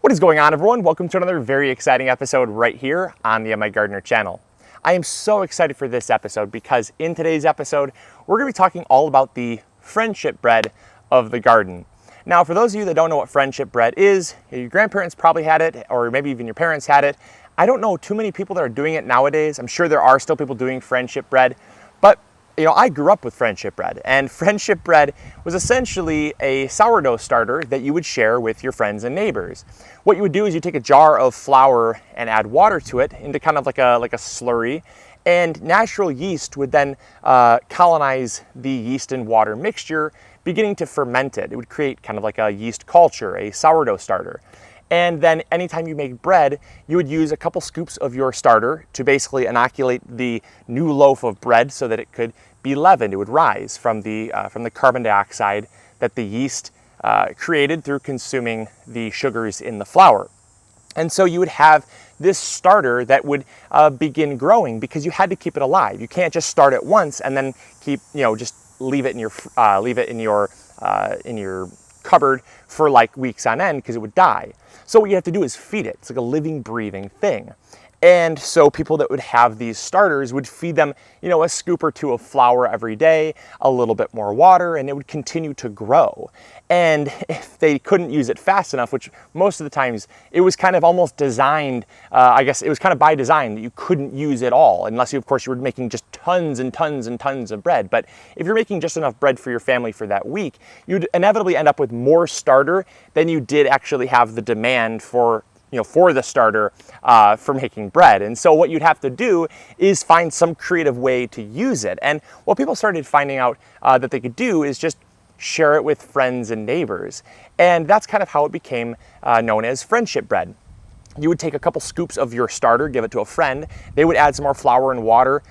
What is going on, everyone? Welcome to another very exciting episode right here on the MIgardener channel. I am so excited for this episode because in today's episode, we're going to be talking all about the friendship bread of the garden. Now, for those of you that don't know what friendship bread is, your grandparents probably had it, or maybe even your parents had it. I don't know too many people that are doing it nowadays. I'm sure there are still people doing friendship bread, but I grew up with friendship bread, and friendship bread was essentially a sourdough starter that you would share with your friends and neighbors. What you would do is you take a jar of flour and add water to it into kind of like a slurry, and natural yeast would then colonize the yeast and water mixture, beginning to ferment it. It would create kind of like a yeast culture, a sourdough starter. And then anytime you make bread, you would use a couple scoops of your starter to basically inoculate the new loaf of bread so that it could be leavened. It would rise from the carbon dioxide that the yeast created through consuming the sugars in the flour. And so you would have this starter that would begin growing because you had to keep it alive. You can't just start it once and then keep, just leave it in your cupboard for like weeks on end because it would die. So what you have to do is feed it. It's like a living, breathing thing. And so people that would have these starters would feed them, a scoop or two of flour every day, a little bit more water, and it would continue to grow. And if they couldn't use it fast enough, which most of the times it was kind of almost designed, I guess it was kind of by design that you couldn't use it all, unless you, of course, you were making just tons and tons and tons of bread. But if you're making just enough bread for your family for that week, you'd inevitably end up with more starter than you did actually have the demand for the starter for making bread. And so what you'd have to do is find some creative way to use it. And what people started finding out that they could do is just share it with friends and neighbors. And that's kind of how it became known as friendship bread. You would take a couple scoops of your starter, give it to a friend. They would add some more flour and water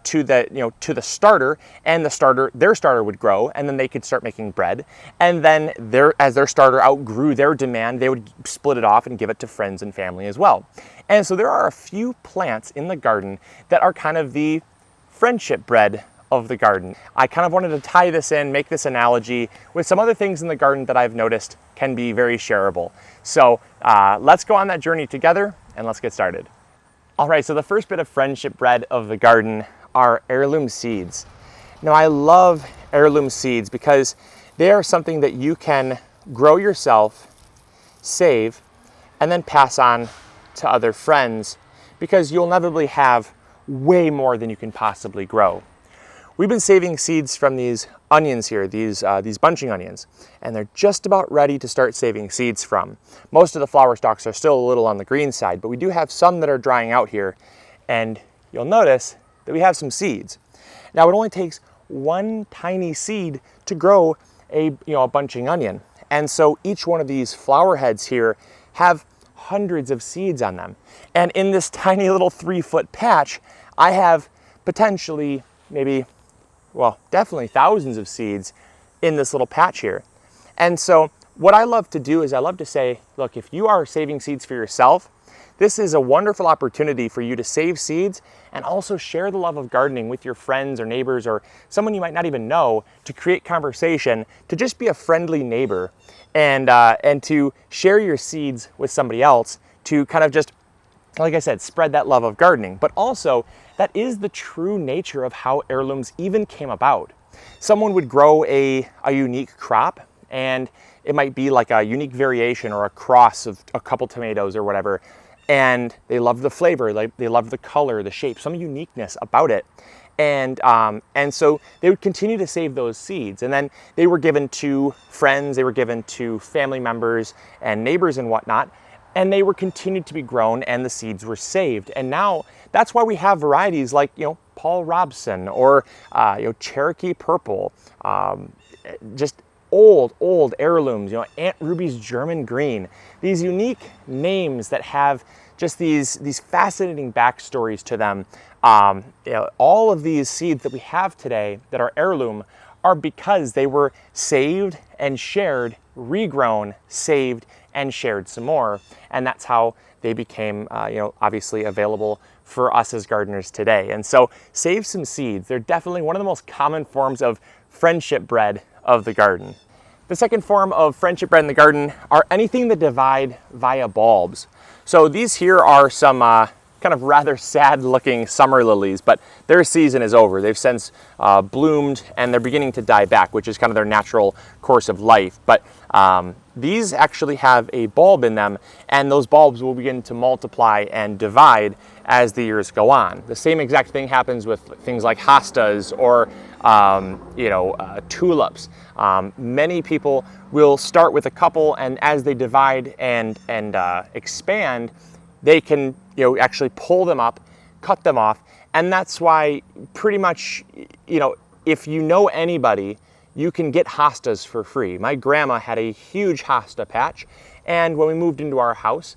to the starter, and their starter would grow, and then they could start making bread. And then as their starter outgrew their demand, they would split it off and give it to friends and family as well. And so there are a few plants in the garden that are kind of the friendship bread of the garden. I kind of wanted to tie this in, make this analogy with some other things in the garden that I've noticed can be very shareable. So let's go on that journey together and let's get started. All right, so the first bit of friendship bread of the garden are heirloom seeds. Now, I love heirloom seeds because they are something that you can grow yourself, save, and then pass on to other friends because you'll inevitably have way more than you can possibly grow. We've been saving seeds from these onions here, these bunching onions, and they're just about ready to start saving seeds from. Most of the flower stalks are still a little on the green side, but we do have some that are drying out here, and you'll notice that we have some seeds. Now, it only takes one tiny seed to grow a bunching onion, and so each one of these flower heads here have hundreds of seeds on them. And in this tiny little 3-foot patch, I have potentially definitely thousands of seeds in this little patch here. And so what I love to do is I love to say, look, if you are saving seeds for yourself, this is a wonderful opportunity for you to save seeds and also share the love of gardening with your friends or neighbors or someone you might not even know, to create conversation, to just be a friendly neighbor and to share your seeds with somebody else to kind of just, like I said, spread that love of gardening. But also, that is the true nature of how heirlooms even came about. Someone would grow a unique crop, and it might be like a unique variation or a cross of a couple tomatoes or whatever, and they loved the flavor, like they loved the color, the shape, some uniqueness about it. And so they would continue to save those seeds, and then they were given to friends, they were given to family members and neighbors and whatnot, and they were continued to be grown and the seeds were saved. And now that's why we have varieties like, Paul Robson or, Cherokee Purple, just old heirlooms, Aunt Ruby's German Green, these unique names that have just these fascinating backstories to them. All of these seeds that we have today that are heirloom are because they were saved and shared, regrown, saved, and shared some more. And that's how they became, obviously available for us as gardeners today. And so save some seeds. They're definitely one of the most common forms of friendship bread of the garden. The second form of friendship bred in the garden are anything that divide via bulbs. So these here are some kind of rather sad looking summer lilies, but their season is over. They've since bloomed and they're beginning to die back, which is kind of their natural course of life. But these actually have a bulb in them, and those bulbs will begin to multiply and divide as the years go on. The same exact thing happens with things like hostas or tulips. Many people will start with a couple, and as they divide and expand, they can actually pull them up, cut them off, and that's why pretty much if you know anybody, you can get hostas for free. My grandma had a huge hosta patch, and when we moved into our house,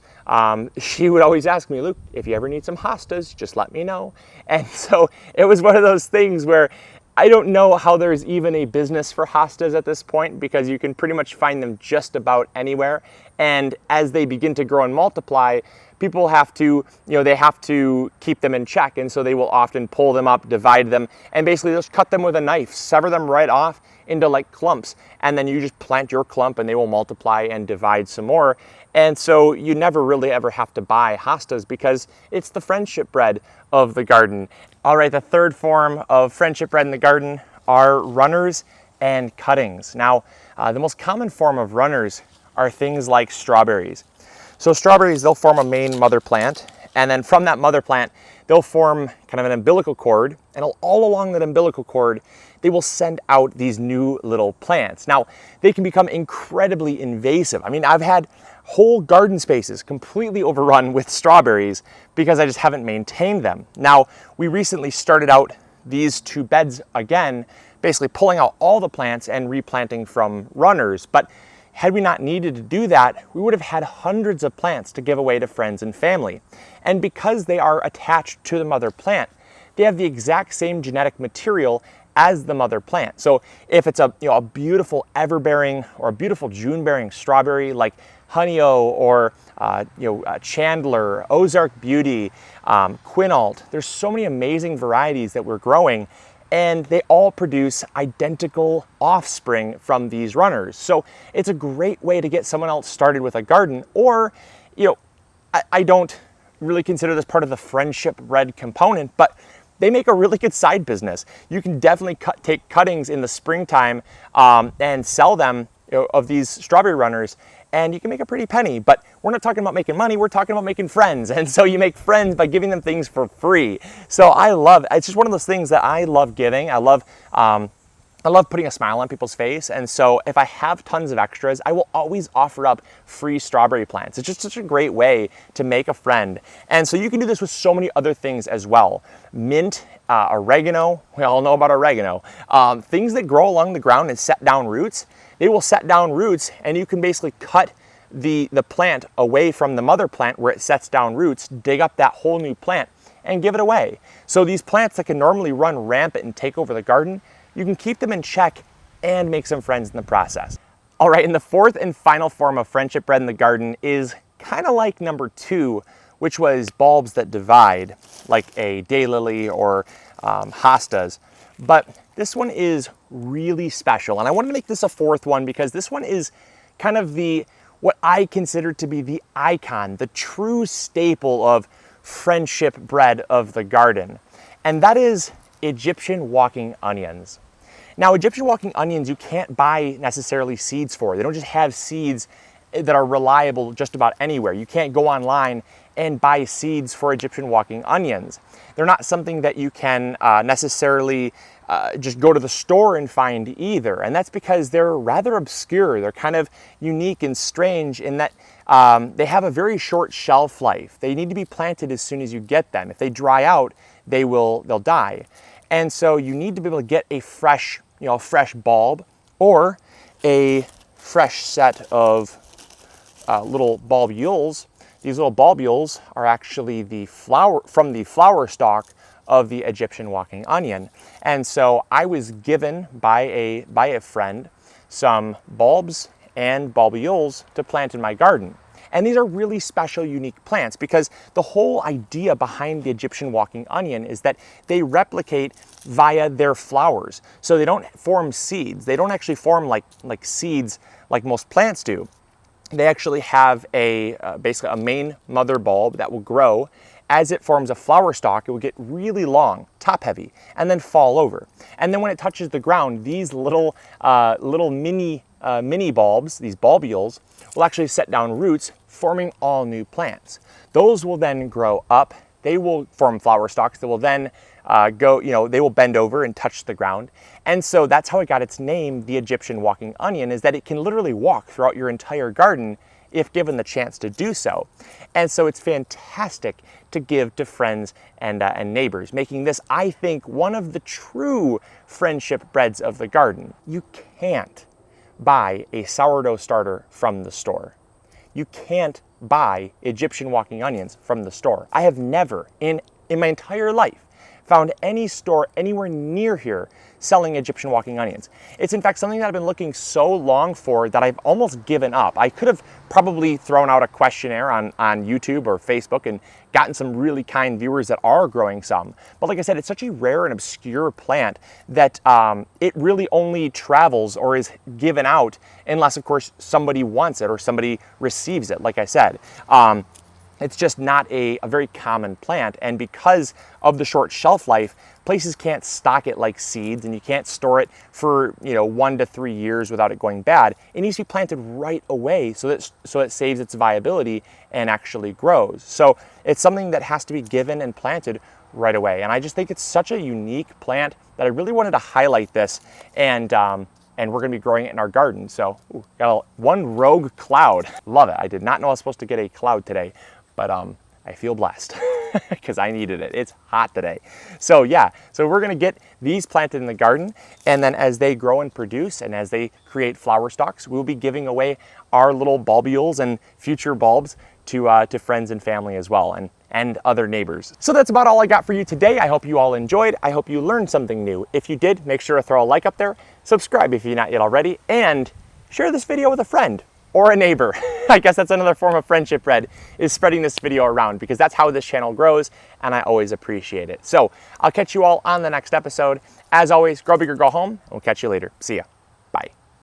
she would always ask me, Luke, if you ever need some hostas, just let me know. And so it was one of those things where I don't know how there's even a business for hostas at this point, because you can pretty much find them just about anywhere. And as they begin to grow and multiply, people have to, they have to keep them in check. And so they will often pull them up, divide them, and basically just cut them with a knife, sever them right off into like clumps. And then you just plant your clump and they will multiply and divide some more. And so you never really ever have to buy hostas because it's the friendship bred of the garden. All right, the third form of friendship bred in the garden are runners and cuttings. Now, the most common form of runners are things like strawberries. So strawberries, they'll form a main mother plant, and then from that mother plant, they'll form kind of an umbilical cord, and all along that umbilical cord, they will send out these new little plants. Now, they can become incredibly invasive. I mean, I've had whole garden spaces completely overrun with strawberries because I just haven't maintained them. Now, we recently started out these 2 beds again, basically pulling out all the plants and replanting from runners. But had we not needed to do that, we would have had hundreds of plants to give away to friends and family. And because they are attached to the mother plant, they have the exact same genetic material as the mother plant. So if it's a beautiful everbearing or a beautiful June-bearing strawberry like Honey-O or Chandler, Ozark Beauty, Quinault, there's so many amazing varieties that we're growing, and they all produce identical offspring from these runners. So it's a great way to get someone else started with a garden. Or, I don't really consider this part of the friendship bred component, but they make a really good side business. You can definitely take cuttings in the springtime and sell them of these strawberry runners, and you can make a pretty penny. But we're not talking about making money, we're talking about making friends. And so you make friends by giving them things for free. So it's just one of those things that I love giving. I love putting a smile on people's face. And so if I have tons of extras, I will always offer up free strawberry plants. It's just such a great way to make a friend. And so you can do this with so many other things as well. Mint, oregano, we all know about oregano. Things that grow along the ground and set down roots, they will set down roots, and you can basically cut the plant away from the mother plant where it sets down roots, dig up that whole new plant, and give it away. So these plants that can normally run rampant and take over the garden, you can keep them in check and make some friends in the process. All right, and the fourth and final form of friendship bred in the garden is kind of like number 2, which was bulbs that divide, like a daylily or hostas. But this one is really special, and I wanted to make this a 4th one because this one is kind of what I consider to be the icon, the true staple of friendship bred of the garden, and that is Egyptian walking onions. Now, Egyptian walking onions, you can't buy necessarily seeds for. They don't just have seeds that are reliable just about anywhere. You can't go online and buy seeds for Egyptian walking onions. They're not something that you can necessarily just go to the store and find either. And that's because they're rather obscure. They're kind of unique and strange in that they have a very short shelf life. They need to be planted as soon as you get them. If they dry out, they'll die. And so you need to be able to get a fresh bulb or a fresh set of little bulbules. These little bulbules are actually the flower stalk of the Egyptian walking onion. And so I was given by a friend some bulbs and bulbules to plant in my garden. And these are really special, unique plants because the whole idea behind the Egyptian walking onion is that they replicate via their flowers. So they don't form seeds. They don't actually form like seeds like most plants do. They actually have basically a main mother bulb that will grow. As it forms a flower stalk, it will get really long, top heavy, and then fall over. And then when it touches the ground, these little mini bulbs, these bulbules, will actually set down roots, forming all new plants. Those will then grow up. They will form flower stalks that will then they will bend over and touch the ground. And so that's how it got its name, the Egyptian walking onion, is that it can literally walk throughout your entire garden if given the chance to do so. And so it's fantastic to give to friends and neighbors, making this, I think, one of the true friendship breads of the garden. You can't buy a sourdough starter from the store. You can't buy Egyptian walking onions from the store. I have never in my entire life found any store anywhere near here selling Egyptian walking onions. It's in fact something that I've been looking so long for that I've almost given up. I could have probably thrown out a questionnaire on YouTube or Facebook and gotten some really kind viewers that are growing some. But like I said, it's such a rare and obscure plant that it really only travels or is given out unless, of course, somebody wants it or somebody receives it, like I said. It's just not a very common plant, and because of the short shelf life, places can't stock it like seeds, and you can't store it for 1 to 3 years without it going bad. It needs to be planted right away so it saves its viability and actually grows. So it's something that has to be given and planted right away. And I just think it's such a unique plant that I really wanted to highlight this, and we're gonna be growing it in our garden. So got one rogue cloud. Love it. I did not know I was supposed to get a cloud today, but I feel blessed because I needed it. It's hot today. So yeah, so we're gonna get these planted in the garden, and then as they grow and produce and as they create flower stalks, we'll be giving away our little bulbules and future bulbs to friends and family as well, and other neighbors. So that's about all I got for you today. I hope you all enjoyed. I hope you learned something new. If you did, make sure to throw a like up there, subscribe if you're not yet already, and share this video with a friend or a neighbor. I guess that's another form of friendship bread, is spreading this video around, because that's how this channel grows, and I always appreciate it. So I'll catch you all on the next episode. As always, grow big or go home. We'll catch you later. See ya.